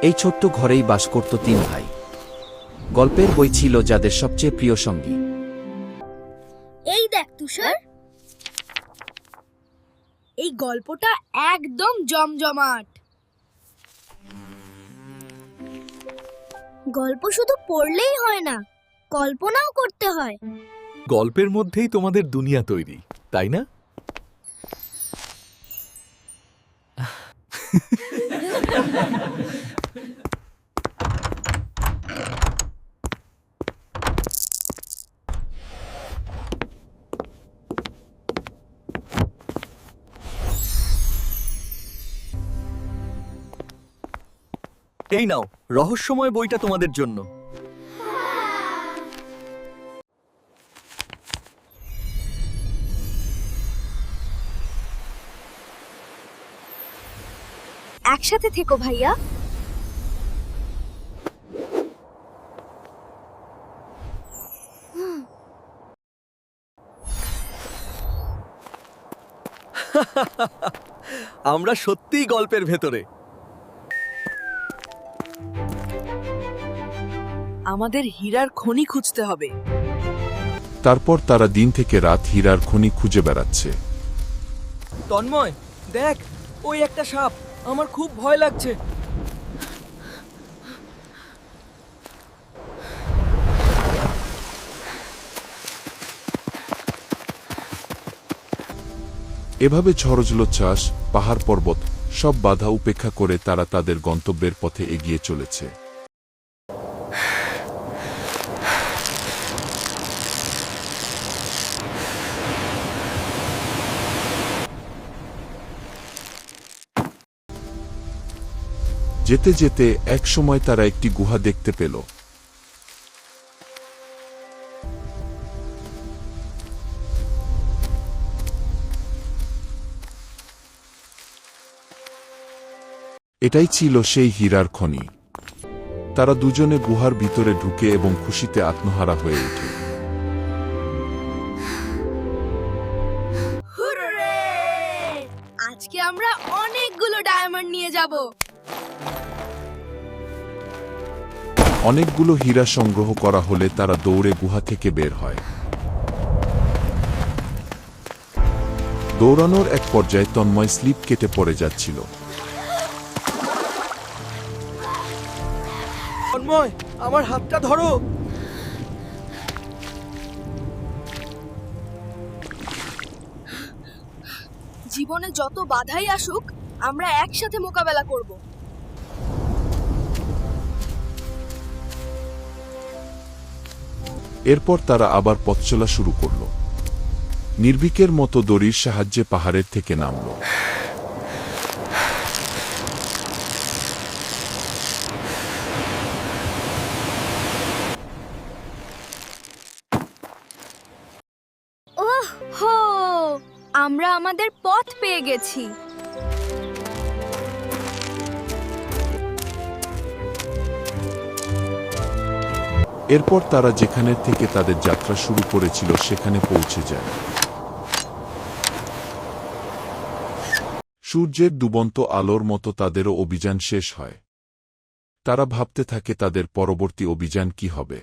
এই ছোট্ট ঘরেই বাস করত তিন ভাই। গল্পের বই ছিল যাদের সবচেয়ে প্রিয় সঙ্গী। এই দেখ তুষার, এই গল্পটা একদম জমজমাট। গল্প শুধু পড়লেই হয় না, কল্পনাও করতে হয়। গল্পের মধ্যেই তোমাদের দুনিয়া তৈরি, তাই না? এই নাও, রহস্যময় বইটা তোমাদের জন্য। একসাথে থেকো ভাইয়া। আমরা সত্যিই গল্পের ভেতরে। আমাদের হীরার খনি খুঁজতে হবে। তারপর তারা দিন থেকে রাত হীরার খনি খুঁজে বেড়াচ্ছে। তন্ময়, দেখ, ওই একটা সাপ। আমার খুব ভয় লাগছে। এভাবে ঝড়জলোচ্ছ্বাস, পাহাড় পর্বত সব বাধা উপেক্ষা করে তারা তাদের গন্তব্যের পথে এগিয়ে চলেছে। যেতে যেতে এক সময় তারা একটি গুহা দেখতে পেল। এটাই ছিল সেই হীরার খনি। তারা দুজনে গুহার ভিতরে ঢুকে এবং খুশিতে আত্মহারা হয়ে ওঠে। হুররে! আজকে আমরা অনেকগুলো ডায়মন্ড নিয়ে যাব। অনেকগুলো হীরা সংগ্রহ করা হলে তারা দৌড়ে গুহা থেকে বের হয়। দৌড়ানোর এক পর্যায়ে তন্ময় স্লিপ কেটে পড়ে যাচ্ছিল। তন্ময়, আমার হাতটা ধরো। জীবনে যত বাধাই আসুক, আমরা একসাথে মোকাবেলা করব। এরপর তারা আবার পথ চলা শুরু করল। নির্ভীকের মতো দড়ির সাহায্যে পাহাড়ের থেকে নামল। ওহ হো, আমরা আমাদের পথ পেয়ে গেছি। এরপর তারা যেখানের থেকে তাদের যাত্রা শুরু করেছিল সেখানে পৌঁছে যায়। সূর্যের ডুবন্ত আলোর মতো তাদেরও অভিযান শেষ হয়। তারা ভাবতে থাকে তাদের পরবর্তী অভিযান কি হবে।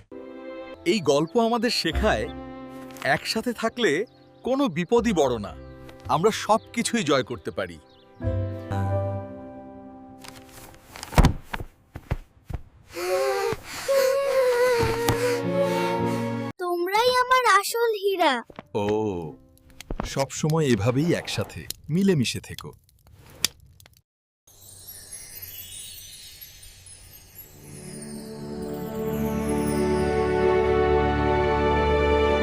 এই গল্প আমাদের শেখায়, একসাথে থাকলে কোনো বিপদই বড় না। আমরা সবকিছুই জয় করতে পারি। তোমরাই আমার আসল হীরা। ও, সবসময় এভাবেই একসাথে মিলেমিশে থেকো।